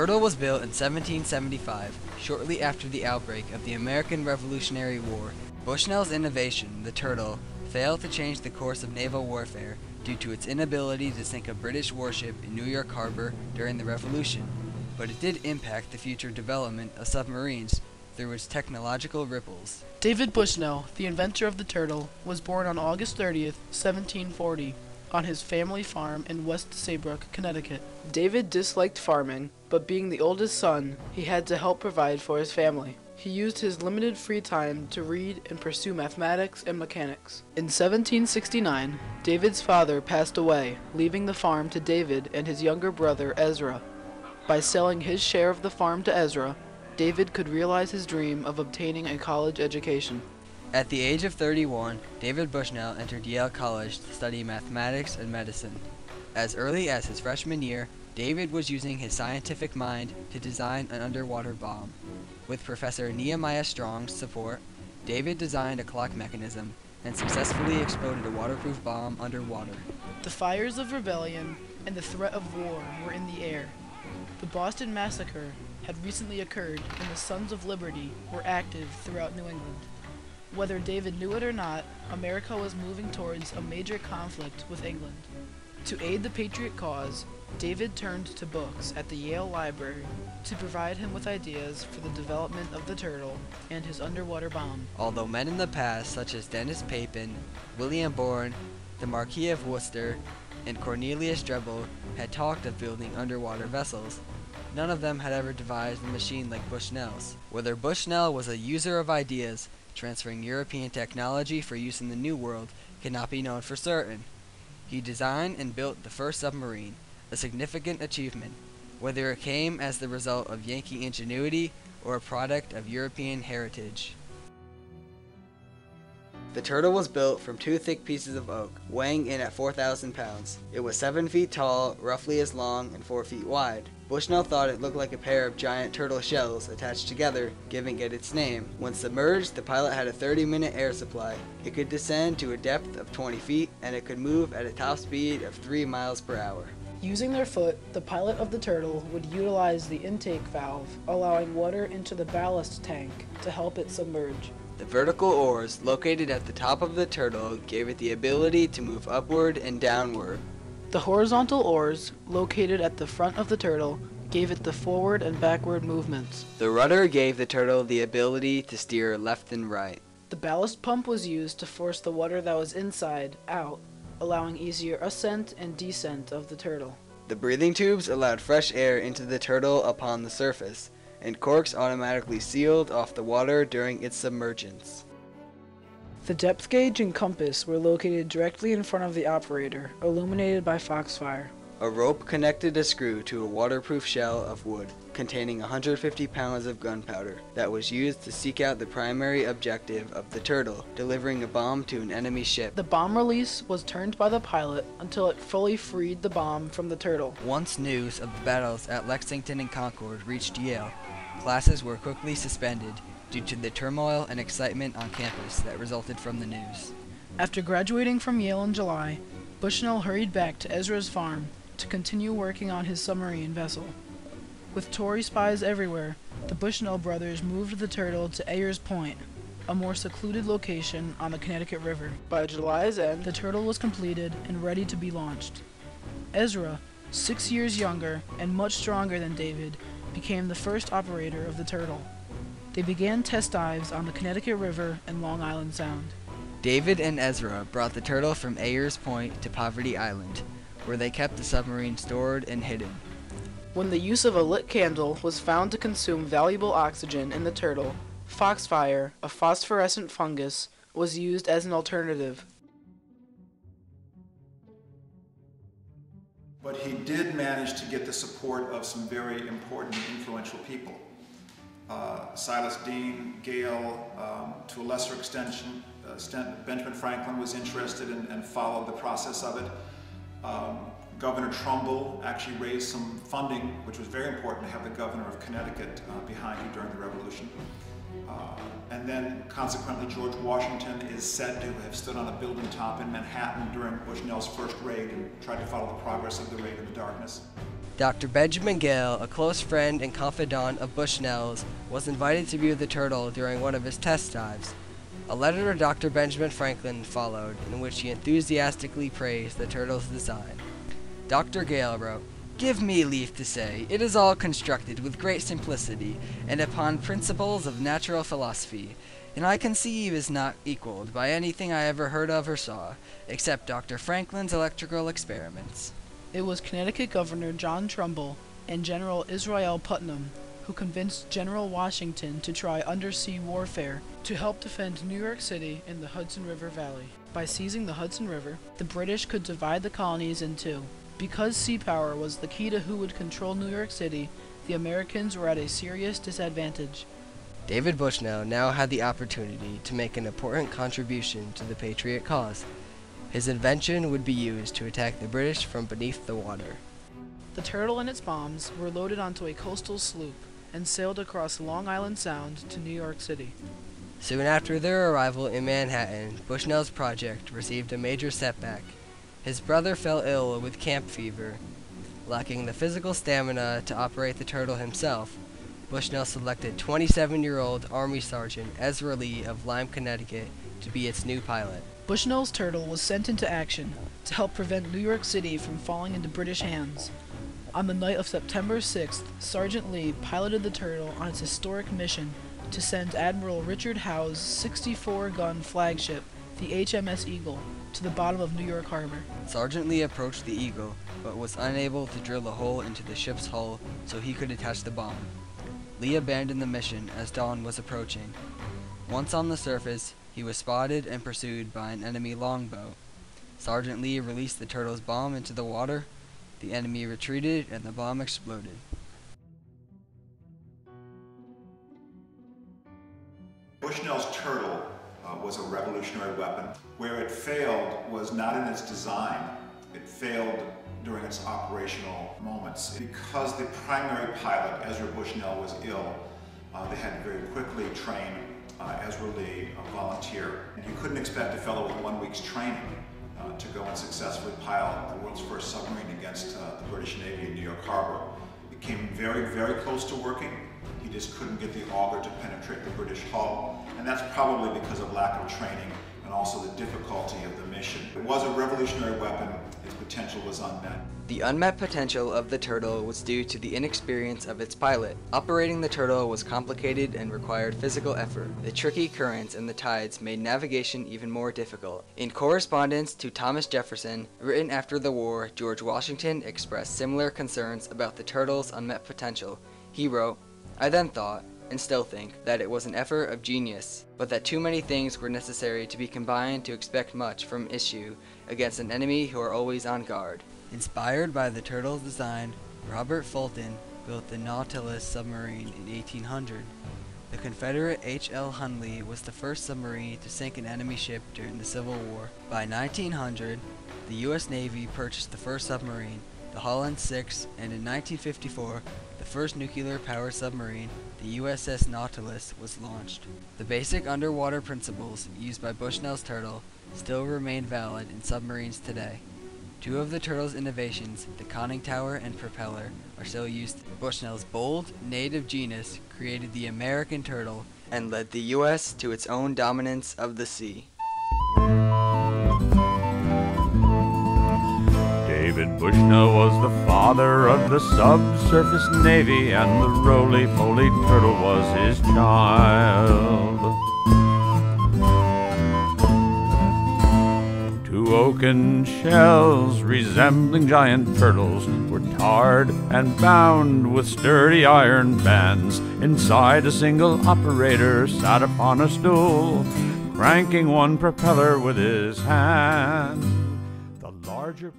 turtle was built in 1775, shortly after the outbreak of the American Revolutionary War. Bushnell's innovation, the turtle, failed to change the course of naval warfare due to its inability to sink a British warship in New York Harbor during the Revolution, but it did impact the future development of submarines through its technological ripples. David Bushnell, the inventor of the turtle, was born on August 30th, 1740, on his family farm in West Saybrook, Connecticut. David disliked farming, but being the oldest son, he had to help provide for his family. He used his limited free time to read and pursue mathematics and mechanics. In 1769, David's father passed away, leaving the farm to David and his younger brother Ezra. By selling his share of the farm to Ezra, David could realize his dream of obtaining a college education. At the age of 31, David Bushnell entered Yale College to study mathematics and medicine. As early as his freshman year, David was using his scientific mind to design an underwater bomb. With Professor Nehemiah Strong's support, David designed a clock mechanism and successfully exploded a waterproof bomb underwater. The fires of rebellion and the threat of war were in the air. The Boston Massacre had recently occurred, and the Sons of Liberty were active throughout New England. Whether David knew it or not, America was moving towards a major conflict with England. To aid the Patriot cause, David turned to books at the Yale Library to provide him with ideas for the development of the turtle and his underwater bomb. Although men in the past, such as Dennis Papin, William Bourne, the Marquis of Worcester, and Cornelius Drebbel, had talked of building underwater vessels, none of them had ever devised a machine like Bushnell's. Whether Bushnell was a user of ideas, transferring European technology for use in the New World, cannot be known for certain. He designed and built the first submarine, a significant achievement, whether it came as the result of Yankee ingenuity or a product of European heritage. The turtle was built from two thick pieces of oak, weighing in at 4,000 pounds. It was 7 feet tall, roughly as long, and 4 feet wide. Bushnell thought it looked like a pair of giant turtle shells attached together, giving it its name. When submerged, the pilot had a 30-minute air supply. It could descend to a depth of 20 feet, and it could move at a top speed of 3 miles per hour. Using their foot, the pilot of the turtle would utilize the intake valve, allowing water into the ballast tank to help it submerge. The vertical oars, located at the top of the turtle, gave it the ability to move upward and downward. The horizontal oars, located at the front of the turtle, gave it the forward and backward movements. The rudder gave the turtle the ability to steer left and right. The ballast pump was used to force the water that was inside out, allowing easier ascent and descent of the turtle. The breathing tubes allowed fresh air into the turtle upon the surface, and corks automatically sealed off the water during its submergence. The depth gauge and compass were located directly in front of the operator, illuminated by foxfire. A rope connected a screw to a waterproof shell of wood containing 150 pounds of gunpowder that was used to seek out the primary objective of the turtle, delivering a bomb to an enemy ship. The bomb release was turned by the pilot until it fully freed the bomb from the turtle. Once news of the battles at Lexington and Concord reached Yale, classes were quickly suspended due to the turmoil and excitement on campus that resulted from the news. After graduating from Yale in July, Bushnell hurried back to Ezra's farm to continue working on his submarine vessel. With Tory spies everywhere, the Bushnell brothers moved the turtle to Ayers Point, a more secluded location on the Connecticut River. By July's end, the turtle was completed and ready to be launched. Ezra, 6 years younger and much stronger than David, became the first operator of the turtle. They began test dives on the Connecticut River and Long Island Sound. David and Ezra brought the turtle from Ayers Point to Poverty Island, where they kept the submarine stored and hidden. When the use of a lit candle was found to consume valuable oxygen in the turtle, foxfire, a phosphorescent fungus, was used as an alternative. But he did manage to get the support of some very important and influential people. Silas Deane, Gale, to a lesser extent, Benjamin Franklin was interested and followed the process of it. Governor Trumbull actually raised some funding, which was very important to have the governor of Connecticut behind you during the Revolution. And then, consequently, George Washington is said to have stood on a building top in Manhattan during Bushnell's first raid and tried to follow the progress of the raid in the darkness. Dr. Benjamin Gale, a close friend and confidant of Bushnell's, was invited to view the turtle during one of his test dives. A letter to Dr. Benjamin Franklin followed, in which he enthusiastically praised the turtle's design. Dr. Gale wrote, "Give me leave to say, it is all constructed with great simplicity, and upon principles of natural philosophy, and I conceive is not equaled by anything I ever heard of or saw, except Dr. Franklin's electrical experiments." It was Connecticut Governor John Trumbull and General Israel Putnam who convinced General Washington to try undersea warfare to help defend New York City in the Hudson River Valley. By seizing the Hudson River, the British could divide the colonies in two. Because sea power was the key to who would control New York City, the Americans were at a serious disadvantage. David Bushnell now had the opportunity to make an important contribution to the Patriot cause. His invention would be used to attack the British from beneath the water. The turtle and its bombs were loaded onto a coastal sloop and sailed across Long Island Sound to New York City. Soon after their arrival in Manhattan, Bushnell's project received a major setback. His brother fell ill with camp fever. Lacking the physical stamina to operate the turtle himself, Bushnell selected 27-year-old Army Sergeant Ezra Lee of Lyme, Connecticut, to be its new pilot. Bushnell's turtle was sent into action to help prevent New York City from falling into British hands. On the night of September 6th, Sergeant Lee piloted the turtle on its historic mission to send Admiral Richard Howe's 64-gun flagship, the HMS Eagle, to the bottom of New York Harbor. Sergeant Lee approached the Eagle, but was unable to drill a hole into the ship's hull so he could attach the bomb. Lee abandoned the mission as dawn was approaching. Once on the surface, he was spotted and pursued by an enemy longboat. Sergeant Lee released the turtle's bomb into the water. The enemy retreated and the bomb exploded. Bushnell's turtle was a revolutionary weapon. Where it failed was not in its design. It failed during its operational moments. Because the primary pilot, Ezra Bushnell, was ill, they had to very quickly train Ezra Lee, a volunteer. And you couldn't expect a fellow with 1 week's training to go and successfully pilot the world's first submarine against the British Navy in New York Harbor. It came very, very close to working. He just couldn't get the auger to penetrate the British hull, and that's probably because of lack of training and also the difficulty of the mission. It was a revolutionary weapon. Its potential was unmet. The unmet potential of the turtle was due to the inexperience of its pilot. Operating the turtle was complicated and required physical effort. The tricky currents and the tides made navigation even more difficult. In correspondence to Thomas Jefferson, written after the war, George Washington expressed similar concerns about the turtle's unmet potential. He wrote, "I then thought, and still think, that it was an effort of genius, but that too many things were necessary to be combined to expect much from issue against an enemy who are always on guard." Inspired by the turtle's design, Robert Fulton built the Nautilus submarine in 1800. The Confederate H.L. Hunley was the first submarine to sink an enemy ship during the Civil War. By 1900, the U.S. Navy purchased the first submarine, the Holland 6, and in 1954, the first nuclear-powered submarine, the USS Nautilus, was launched. The basic underwater principles used by Bushnell's turtle still remain valid in submarines today. Two of the turtle's innovations, the conning tower and propeller, are still used. Bushnell's bold, native genius created the American turtle and led the U.S. to its own dominance of the sea. David Bushnell was the father of the subsurface navy, and the roly-poly turtle was his child. Two oaken shells resembling giant turtles were tarred and bound with sturdy iron bands. Inside, a single operator sat upon a stool, cranking one propeller with his hand. The larger